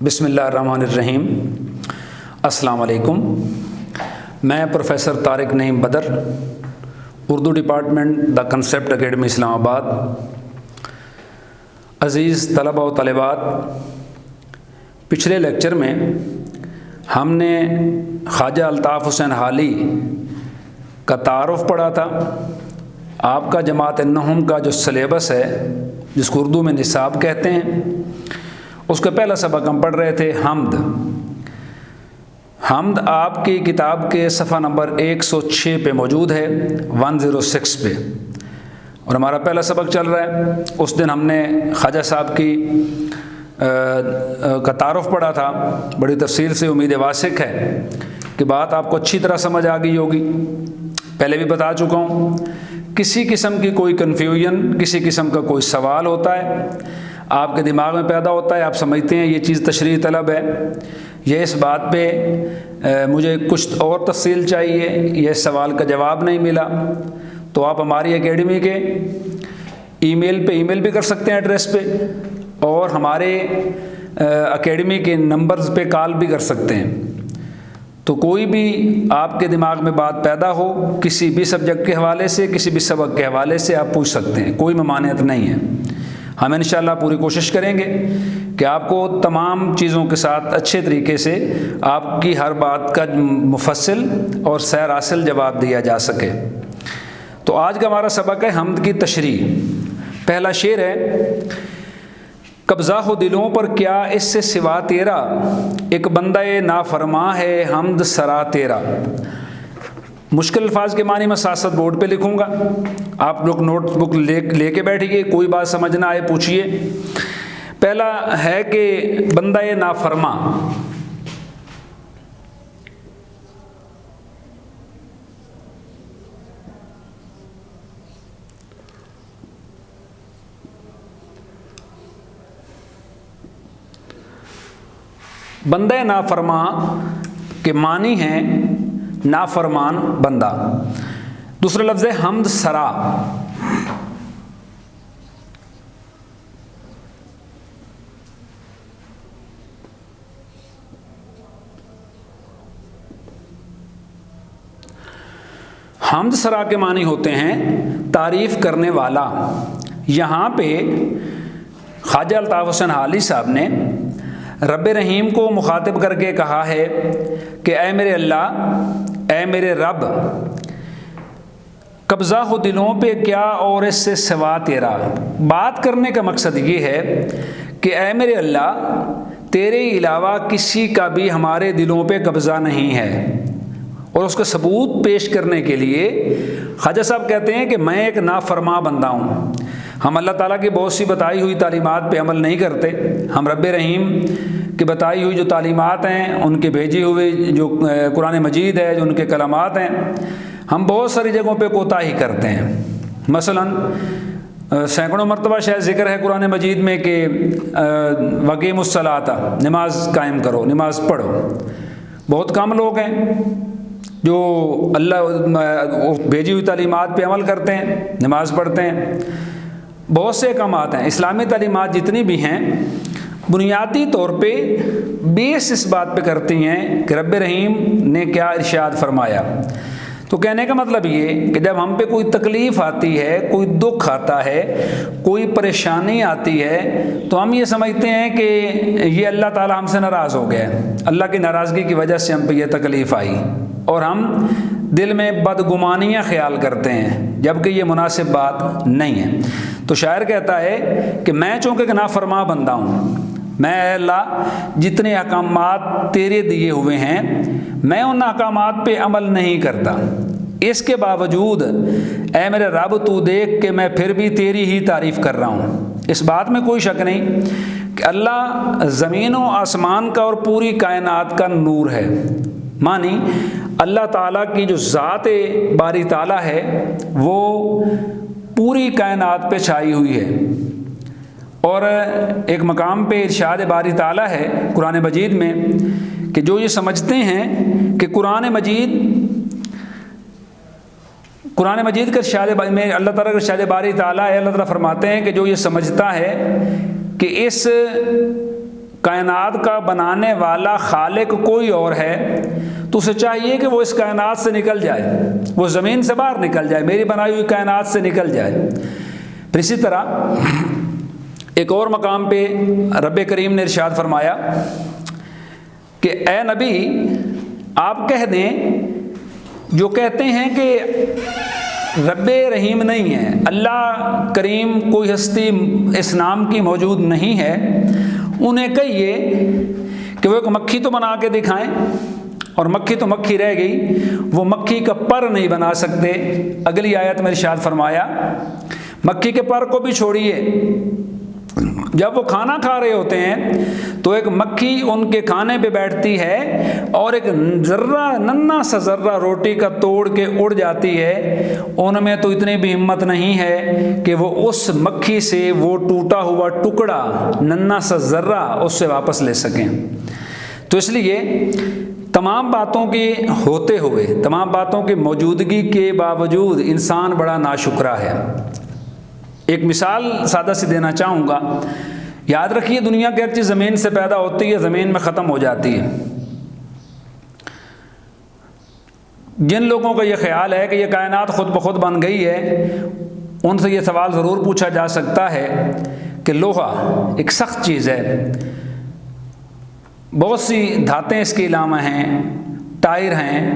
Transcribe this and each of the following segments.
بسم اللہ الرحمن الرحیم۔ السلام علیکم۔ میں professor Tariq Naeem Badar, Urdu department the concept academy Islamabad. عزیز طلبہ و طالبات، پچھلے لیکچر میں ہم نے خواجہ الطاف حسین حالی کا تعارف پڑھا تھا۔ آپ کا جماعت النحم کا جو سلیبس ہے، جس کو اردو میں نصاب کہتے ہیں، اس کا پہلا سبق ہم پڑھ رہے تھے حمد آپ کی کتاب کے صفحہ نمبر 106 پہ موجود ہے، 106 پہ، اور ہمارا پہلا سبق چل رہا ہے۔ اس دن ہم نے خواجہ صاحب کی کا تعارف پڑھا تھا بڑی تفصیل سے۔ امید واسق ہے کہ بات آپ کو اچھی طرح سمجھ آ گئی ہوگی۔ پہلے بھی بتا چکا ہوں، کسی قسم کی کوئی کنفیوژن، کسی قسم کا کوئی سوال ہوتا ہے، آپ کے دماغ میں پیدا ہوتا ہے، آپ سمجھتے ہیں یہ چیز تشریح طلب ہے، یہ اس بات پہ مجھے کچھ اور تفصیل چاہیے، یہ سوال کا جواب نہیں ملا، تو آپ ہماری اکیڈمی کے ای میل بھی کر سکتے ہیں ایڈریس پہ، اور ہمارے اکیڈمی کے نمبرز پہ کال بھی کر سکتے ہیں۔ تو کوئی بھی آپ کے دماغ میں بات پیدا ہو، کسی بھی سبجیکٹ کے حوالے سے، کسی بھی سبق کے حوالے سے آپ پوچھ سکتے ہیں، کوئی ممانعت نہیں ہے۔ ہم انشاءاللہ پوری کوشش کریں گے کہ آپ کو تمام چیزوں کے ساتھ اچھے طریقے سے آپ کی ہر بات کا مفصل اور سیر حاصل جواب دیا جا سکے۔ تو آج کا ہمارا سبق ہے حمد کی تشریح۔ پہلا شعر ہے: قبضہ ہو دلوں پر کیا اس سے سوا تیرا، ایک بندہ نافرماں ہے حمد سرا تیرا۔ مشکل الفاظ کے معنی میں ساتھ ساتھ بورڈ پہ لکھوں گا، آپ لوگ نوٹ بک لے کے بیٹھیے، کوئی بات سمجھ نہ آئے پوچھیے۔ پہلا ہے کہ بندہ نافرماں، بندہ نافرماں کے معنی ہیں نافرمان بندہ۔ دوسرا لفظ ہے حمد سرا۔ حمد سرا کے معنی ہوتے ہیں تعریف کرنے والا۔ یہاں پہ خواجہ الطاف حسین حالی صاحب نے رب رحیم کو مخاطب کر کے کہا ہے کہ اے میرے اللہ، اے میرے رب، قبضہ ہو دلوں پہ کیا اور اس سے سوا تیرا۔ بات کرنے کا مقصد یہ ہے کہ اے میرے اللہ، تیرے علاوہ کسی کا بھی ہمارے دلوں پہ قبضہ نہیں ہے۔ اور اس کا ثبوت پیش کرنے کے لیے خواجہ صاحب کہتے ہیں کہ میں ایک نافرما بندہ ہوں۔ ہم اللہ تعالیٰ کی بہت سی بتائی ہوئی تعلیمات پہ عمل نہیں کرتے۔ ہم رب رحیم کی بتائی ہوئی جو تعلیمات ہیں، ان کے بھیجی ہوئی جو قرآن مجید ہے، جو ان کے کلمات ہیں، ہم بہت ساری جگہوں پہ کوتاہی کرتے ہیں۔ مثلاً سینکڑوں مرتبہ شاید ذکر ہے قرآن مجید میں کہ وقیم الصلاۃ، نماز قائم کرو، نماز پڑھو۔ بہت کم لوگ ہیں جو اللہ بھیجی ہوئی تعلیمات پہ عمل کرتے ہیں، نماز پڑھتے ہیں۔ بہت سے احکامات ہیں، اسلامی تعلیمات جتنی بھی ہیں، بنیادی طور پہ بیس اس بات پہ کرتی ہیں کہ رب رحیم نے کیا ارشاد فرمایا۔ تو کہنے کا مطلب یہ کہ جب ہم پہ کوئی تکلیف آتی ہے، کوئی دکھ آتا ہے، کوئی پریشانی آتی ہے، تو ہم یہ سمجھتے ہیں کہ یہ اللہ تعالیٰ ہم سے ناراض ہو گیا، اللہ کی ناراضگی کی وجہ سے ہم پہ یہ تکلیف آئی، اور ہم دل میں بدگمانیاں خیال کرتے ہیں، جبکہ یہ مناسب بات نہیں ہے۔ تو شاعر کہتا ہے کہ میں چونکہ نافرما بندہ ہوں، میں اے اللہ جتنے احکامات تیرے دیے ہوئے ہیں، میں ان احکامات پہ عمل نہیں کرتا، اس کے باوجود اے میرے رب تو دیکھ کہ میں پھر بھی تیری ہی تعریف کر رہا ہوں۔ اس بات میں کوئی شک نہیں کہ اللہ زمین و آسمان کا اور پوری کائنات کا نور ہے۔ مانی اللہ تعالیٰ کی جو ذات باری تعالیٰ ہے وہ پوری کائنات پہ چھائی ہوئی ہے، اور ایک مقام پہ ارشاد باری تعالیٰ ہے قرآن مجید میں کہ جو یہ سمجھتے ہیں کہ قرآن مجید کا ارشاد میں اللہ تعالیٰ کا ارشاد باری تعالیٰ ہے، اللہ تعالیٰ فرماتے ہیں کہ جو یہ سمجھتا ہے کہ اس کائنات کا بنانے والا خالق کوئی اور ہے تو اسے چاہیے کہ وہ اس کائنات سے نکل جائے، وہ زمین سے باہر نکل جائے، میری بنائی ہوئی کائنات سے نکل جائے۔ پھر اسی طرح ایک اور مقام پہ رب کریم نے ارشاد فرمایا کہ اے نبی آپ کہہ دیں جو کہتے ہیں کہ رب رحیم نہیں ہے، اللہ کریم کوئی ہستی اس نام کی موجود نہیں ہے، انہیں کہیے کہ وہ ایک مکھی تو بنا کے دکھائیں، اور مکھی تو مکھی رہ گئی، وہ مکھی کا پر نہیں بنا سکتے۔ اگلی آیت میں ارشاد فرمایا مکھی کے پر کو بھی چھوڑیے، جب وہ کھانا کھا رہے ہوتے ہیں تو ایک مکھی ان کے کھانے پہ بیٹھتی ہے اور ایک ذرہ ننھا سا ذرہ روٹی کا توڑ کے اڑ جاتی ہے، ان میں تو اتنی بھی ہمت نہیں ہے کہ وہ اس مکھی سے وہ ٹوٹا ہوا ٹکڑا ننھا سا ذرہ اس سے واپس لے سکیں۔ تو اس لیے تمام باتوں کی ہوتے ہوئے، تمام باتوں کی موجودگی کے باوجود انسان بڑا ناشکرا ہے۔ ایک مثال سادہ سی دینا چاہوں گا، یاد رکھیے دنیا کی ہر چیز زمین سے پیدا ہوتی ہے، زمین میں ختم ہو جاتی ہے۔ جن لوگوں کا یہ خیال ہے کہ یہ کائنات خود بخود بن گئی ہے، ان سے یہ سوال ضرور پوچھا جا سکتا ہے کہ لوہا ایک سخت چیز ہے، بہت سی دھاتیں اس کے علامہ ہیں، ٹائر ہیں،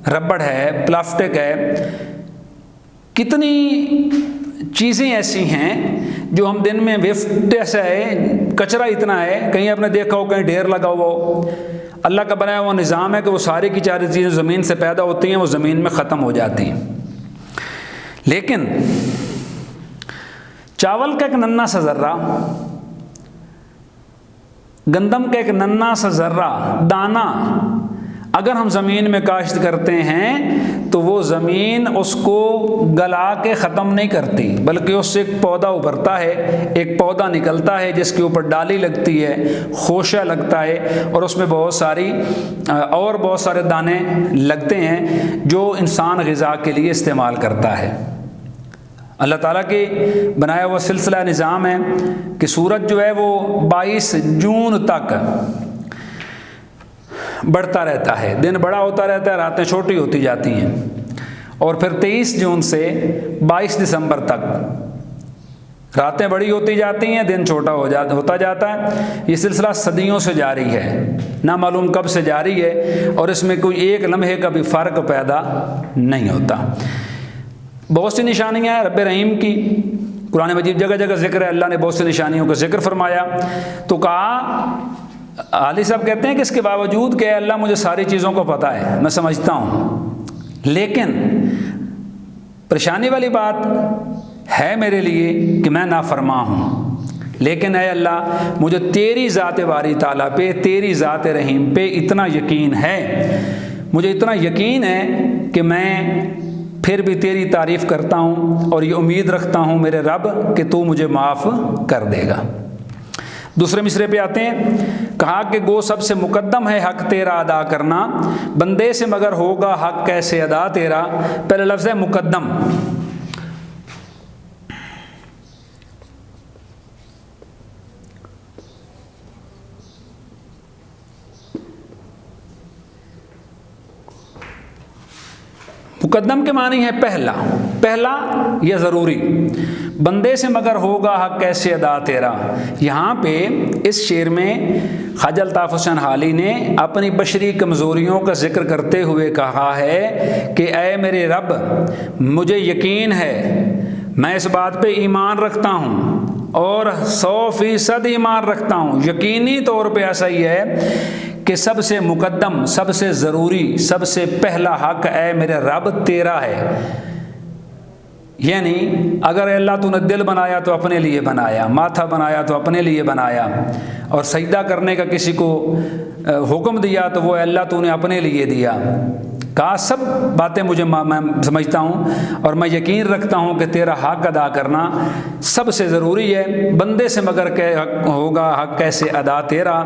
ربڑ ہے، پلاسٹک ہے، کتنی چیزیں ایسی ہیں جو ہم دن میں ویسٹ ایسا ہے، کچرا اتنا ہے، کہیں آپ نے دیکھا ہو کہیں ڈھیر لگا ہوا ہو۔ اللہ کا بنایا ہوا نظام ہے کہ وہ ساری کی ساری چیزیں زمین سے پیدا ہوتی ہیں، وہ زمین میں ختم ہو جاتی ہیں۔ لیکن چاول کا ایک ننھا سا ذرہ، گندم کا ایک ننھا سا ذرہ دانہ اگر ہم زمین میں کاشت کرتے ہیں تو وہ زمین اس کو گلا کے ختم نہیں کرتی، بلکہ اس سے ایک پودا ابھرتا ہے، ایک پودا نکلتا ہے جس کے اوپر ڈالی لگتی ہے، خوشہ لگتا ہے، اور اس میں بہت سارے دانے لگتے ہیں جو انسان غذا کے لیے استعمال کرتا ہے۔ اللہ تعالیٰ کے بنایا ہوا سلسلہ نظام ہے کہ سورج جو ہے وہ 22 جون تک بڑھتا رہتا ہے، دن بڑا ہوتا رہتا ہے، راتیں چھوٹی ہوتی جاتی ہیں، اور پھر 23 جون سے 22 دسمبر تک راتیں بڑی ہوتی جاتی ہیں، دن چھوٹا ہوتا جاتا ہے۔ یہ سلسلہ صدیوں سے جاری ہے، نہ معلوم کب سے جاری ہے، اور اس میں کوئی ایک لمحے کا بھی فرق پیدا نہیں ہوتا۔ بہت سی نشانیاں ہیں رب رحیم کی، قرآن مجید جگہ جگہ ذکر ہے، اللہ نے بہت سی نشانیوں کا ذکر فرمایا۔ تو کہا، عالی صاحب کہتے ہیں کہ اس کے باوجود کہ اللہ مجھے ساری چیزوں کو پتہ ہے، میں سمجھتا ہوں، لیکن پریشانی والی بات ہے میرے لیے کہ میں نافرمان ہوں، لیکن اے اللہ مجھے تیری ذات باری تعالیٰ پہ، تیری ذات رحیم پہ اتنا یقین ہے، مجھے اتنا یقین ہے کہ میں پھر بھی تیری تعریف کرتا ہوں اور یہ امید رکھتا ہوں میرے رب کہ تو مجھے معاف کر دے گا۔ دوسرے مصرے پہ آتے ہیں، کہا کہ گو سب سے مقدم ہے حق تیرا ادا کرنا، بندے سے مگر ہوگا حق کیسے ادا تیرا۔ پہلا لفظ ہے مقدم۔ مقدم کے معنی ہے پہلا یا ضروری، بندے سے مگر ہوگا حق کیسے ادا تیرا۔ یہاں پہ اس شعر میں خواجہ الطاف حسین حالی نے اپنی بشری کمزوریوں کا ذکر کرتے ہوئے کہا ہے کہ اے میرے رب مجھے یقین ہے، میں اس بات پہ ایمان رکھتا ہوں اور 100% ایمان رکھتا ہوں، یقینی طور پہ ایسا ہی ہے کہ سب سے مقدم، سب سے ضروری، سب سے پہلا حق اے میرے رب تیرا ہے۔ یعنی اگر اللہ تو نے دل بنایا تو اپنے لیے بنایا، ماتھا بنایا تو اپنے لیے بنایا، اور سجدہ کرنے کا کسی کو حکم دیا تو وہ اللہ تو نے اپنے لیے دیا۔ کہا سب باتیں مجھے میں سمجھتا ہوں اور میں یقین رکھتا ہوں کہ تیرا حق ادا کرنا سب سے ضروری ہے، بندے سے مگر کہ ہوگا حق کیسے ادا تیرا۔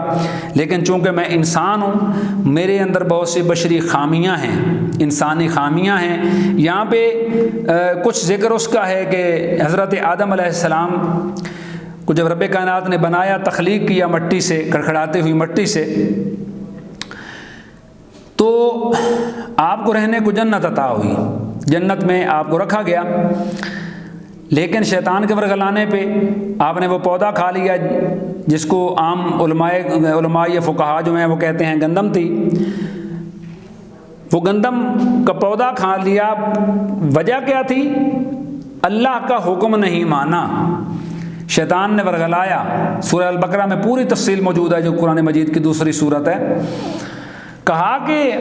لیکن چونکہ میں انسان ہوں، میرے اندر بہت سی بشری خامیاں ہیں، انسانی خامیاں ہیں۔ یہاں پہ کچھ ذکر اس کا ہے کہ حضرت آدم علیہ السلام کو جب رب کائنات نے بنایا، تخلیق کیا مٹی سے، کھڑکھڑاتی ہوئی مٹی سے، تو آپ کو رہنے کو جنت عطا ہوئی، جنت میں آپ کو رکھا گیا، لیکن شیطان کے ورغلانے پہ آپ نے وہ پودا کھا لیا جس کو عام علماء فقہا جو ہیں وہ کہتے ہیں گندم تھی۔ وہ گندم کا پودا کھا لیا، وجہ کیا تھی؟ اللہ کا حکم نہیں مانا، شیطان نے ورغلایا۔ سورہ البقرہ میں پوری تفصیل موجود ہے، جو قرآن مجید کی دوسری سورت ہے۔ کہا کہ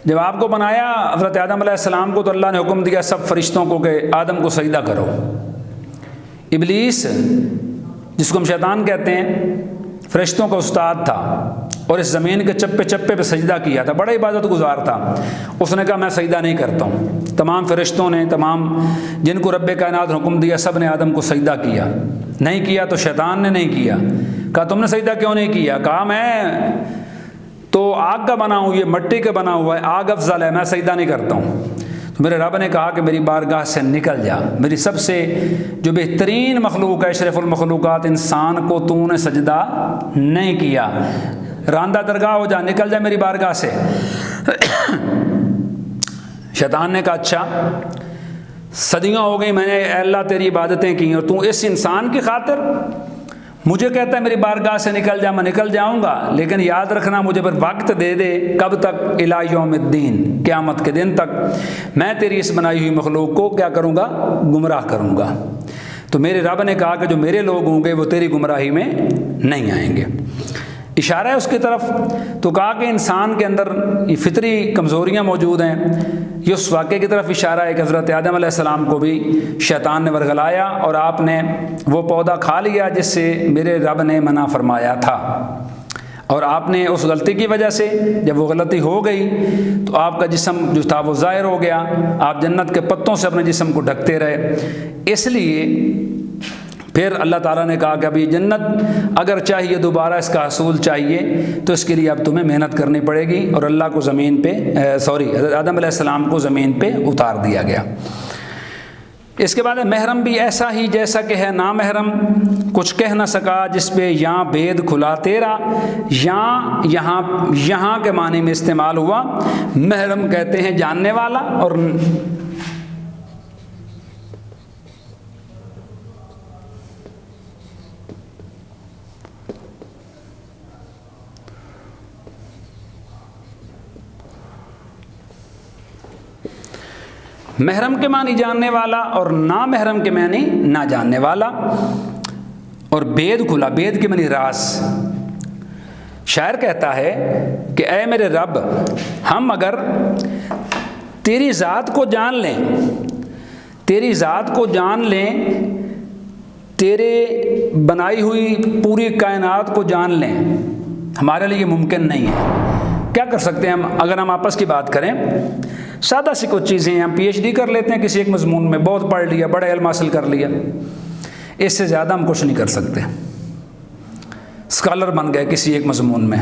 جب آپ کو بنایا حضرت آدم علیہ السلام کو، تو اللہ نے حکم دیا سب فرشتوں کو کہ آدم کو سجدہ کرو۔ ابلیس، جس کو ہم شیطان کہتے ہیں، فرشتوں کا استاد تھا اور اس زمین کے چپے چپے پہ سجدہ کیا تھا، بڑا عبادت گزار تھا۔ اس نے کہا میں سجدہ نہیں کرتا ہوں۔ تمام فرشتوں نے، تمام جن کو رب کائنات نے حکم دیا، سب نے آدم کو سجدہ کیا۔ نہیں کیا تو شیطان نے نہیں کیا۔ کہا تم نے سجدہ کیوں نہیں کیا؟ کہا میں تو آگ کا بنا ہوں، یہ مٹی کا بنا ہوا ہے، آگ افضل ہے، میں سجدہ نہیں کرتا ہوں۔ تو میرے رب نے کہا کہ میری بارگاہ سے نکل جا، میری سب سے جو بہترین مخلوق ہے، اشرف المخلوقات انسان کو تو نے سجدہ نہیں کیا، راندہ درگاہ ہو جا، نکل جا میری بارگاہ سے۔ شیطان نے کہا اچھا، صدیاں ہو گئی میں نے اے اللہ تیری عبادتیں کی، اور تو اس انسان کی خاطر مجھے کہتا ہے میری بارگاہ سے نکل جا، میں نکل جاؤں گا، لیکن یاد رکھنا مجھے پر وقت دے دے، کب تک؟ الی یوم الدین، قیامت کے دن تک میں تیری اس بنائی ہوئی مخلوق کو کیا کروں گا؟ گمراہ کروں گا۔ تو میرے رب نے کہا کہ جو میرے لوگ ہوں گے وہ تیری گمراہی میں نہیں آئیں گے۔ اشارہ ہے اس کی طرف، تو کہا کہ انسان کے اندر یہ فطری کمزوریاں موجود ہیں۔ یہ اس واقعے کی طرف اشارہ ہے کہ حضرت آدم علیہ السلام کو بھی شیطان نے ورغلایا اور آپ نے وہ پودا کھا لیا جس سے میرے رب نے منع فرمایا تھا، اور آپ نے اس غلطی کی وجہ سے جب وہ غلطی ہو گئی تو آپ کا جسم جو تھا وہ ظاہر ہو گیا، آپ جنت کے پتوں سے اپنے جسم کو ڈھکتے رہے۔ اس لیے پھر اللہ تعالیٰ نے کہا کہ ابھی جنت اگر چاہیے دوبارہ اس کا حصول چاہیے تو اس کے لیے اب تمہیں محنت کرنی پڑے گی، اور اللہ کو زمین پہ آدم علیہ السلام کو زمین پہ اتار دیا گیا۔ اس کے بعد محرم بھی ایسا ہی جیسا کہ ہے نامحرم، کچھ کہہ نہ سکا جس پہ یہاں بید کھلا تیرا، یہاں کے معنی میں استعمال ہوا۔ محرم کہتے ہیں جاننے والا، اور محرم کے معنی جاننے والا، اور نامحرم کے معنی نہ جاننے والا، اور بید کھلا، بید کے معنی راز۔ شاعر کہتا ہے کہ اے میرے رب، ہم اگر تیری ذات کو جان لیں، تیری ذات کو جان لیں، تیرے بنائی ہوئی پوری کائنات کو جان لیں، ہمارے لیے ممکن نہیں ہے۔ کیا کر سکتے ہیں ہم؟ اگر ہم آپس کی بات کریں، سادہ سی کچھ چیزیں ہیں، ہم پی ایچ ڈی کر لیتے ہیں کسی ایک مضمون میں، بہت پڑھ لیا، بڑا علم حاصل کر لیا، اس سے زیادہ ہم کچھ نہیں کر سکتے۔ اسکالر بن گئے کسی ایک مضمون میں۔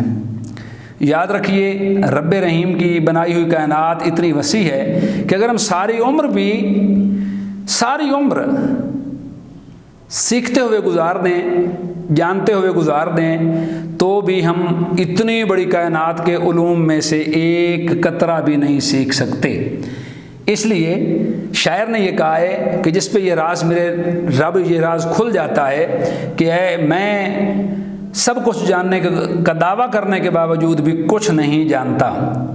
یاد رکھیے رب رحیم کی بنائی ہوئی کائنات اتنی وسیع ہے کہ اگر ہم ساری عمر سیکھتے ہوئے گزار دیں، جانتے ہوئے گزار دیں، تو بھی ہم اتنی بڑی کائنات کے علوم میں سے ایک قطرہ بھی نہیں سیکھ سکتے۔ اس لیے شاعر نے یہ کہا ہے کہ جس پہ یہ راز میرے رب یہ راز کھل جاتا ہے کہ میں سب کچھ جاننے کا دعویٰ کرنے کے باوجود بھی کچھ نہیں جانتا،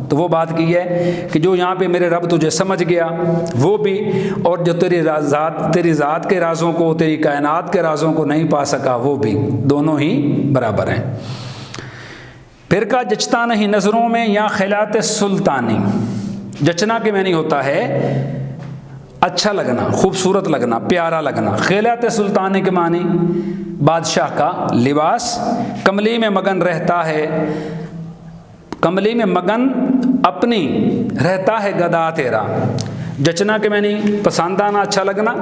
تو وہ بات کی ہے کہ جو یہاں پہ میرے رب تجھے سمجھ گیا وہ بھی، اور جو تیری ذات کے رازوں کو، تیری کائنات کے رازوں کو نہیں پا سکا وہ بھی، دونوں ہی برابر ہیں۔ پھر کا جچتا نہیں نظروں میں یا خیلات سلطانی، جچنا کے معنی ہوتا ہے اچھا لگنا، خوبصورت لگنا، پیارا لگنا۔ خیلات سلطانی کے معنی بادشاہ کا لباس۔ کملی میں مگن رہتا ہے، کملی میں مگن اپنی رہتا ہے گدا تیرا۔ جچنا کے معنی پسند آنا، اچھا لگنا۔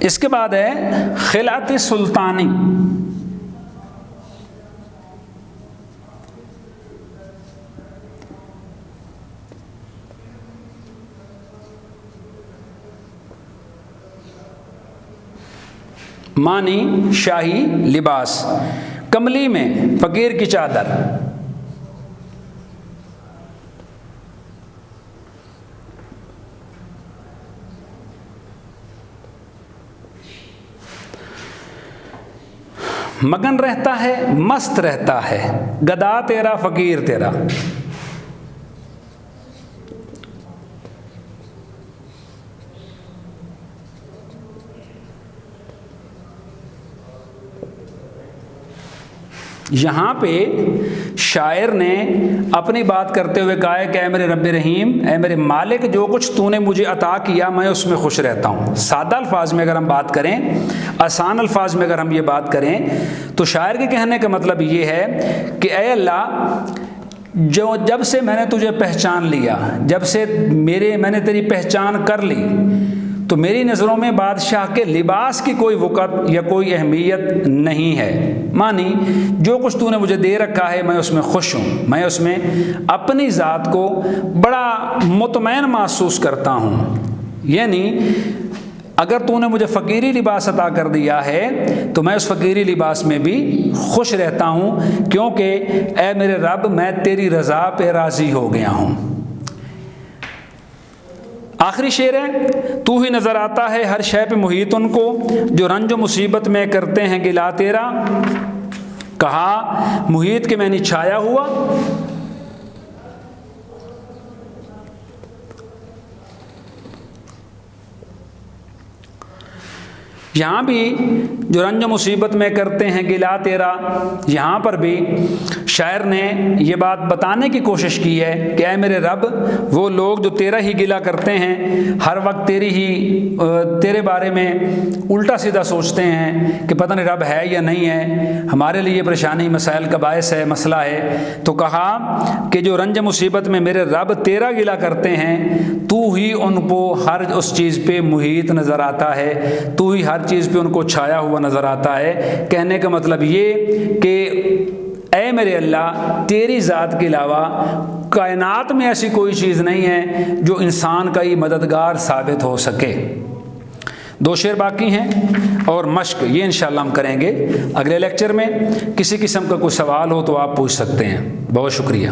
اس کے بعد ہے خلعت سلطانی. معنی شاہی لباس، کملی میں فقیر کی چادر. مگن رہتا ہے، مست رہتا ہے، گدا تیرا فقیر تیرا. یہاں پہ شاعر نے اپنی بات کرتے ہوئے کہا ہے کہ اے میرے رب رحیم، اے میرے مالک، جو کچھ تو نے مجھے عطا کیا میں اس میں خوش رہتا ہوں. سادہ الفاظ میں اگر ہم بات کریں، آسان الفاظ میں اگر ہم یہ بات کریں تو شاعر کے کہنے کا مطلب یہ ہے کہ اے اللہ، جب سے میں نے تجھے پہچان لیا، جب سے میں نے تیری پہچان کر لی، تو میری نظروں میں بادشاہ کے لباس کی کوئی وقت یا کوئی اہمیت نہیں ہے. معنی جو کچھ تو نے مجھے دے رکھا ہے میں اس میں خوش ہوں، میں اس میں اپنی ذات کو بڑا مطمئن محسوس کرتا ہوں. یعنی اگر تو نے مجھے فقیری لباس عطا کر دیا ہے تو میں اس فقیری لباس میں بھی خوش رہتا ہوں، کیونکہ اے میرے رب، میں تیری رضا پہ راضی ہو گیا ہوں. آخری شعر ہے، تو ہی نظر آتا ہے ہر شے پہ محیط ان کو، جو رنج و مصیبت میں کرتے ہیں گلا تیرا. کہا محیط کے میں نے چھایا ہوا. یہاں بھی جو رنج و مصیبت میں کرتے ہیں گلا تیرا، یہاں پر بھی شاعر نے یہ بات بتانے کی کوشش کی ہے کہ اے میرے رب، وہ لوگ جو تیرا ہی گلا کرتے ہیں، ہر وقت تیرے بارے میں الٹا سیدھا سوچتے ہیں کہ پتہ نہیں رب ہے یا نہیں ہے، ہمارے لیے پریشانی مسائل کا باعث ہے، مسئلہ ہے. تو کہا کہ جو رنج مصیبت میں میرے رب تیرا گلا کرتے ہیں، تو ہی ان کو ہر اس چیز پہ محیط نظر آتا ہے، تو ہی ہر چیز پہ ان کو چھایا ہوا نظر آتا ہے. کہنے کا مطلب یہ کہ اے میرے اللہ، تیری ذات کے علاوہ کائنات میں ایسی کوئی چیز نہیں ہے جو انسان کا یہ مددگار ثابت ہو سکے. 2 شعر باقی ہیں اور مشق، یہ انشاءاللہ ہم کریں گے اگلے لیکچر میں. کسی قسم کا کوئی سوال ہو تو آپ پوچھ سکتے ہیں. بہت شکریہ.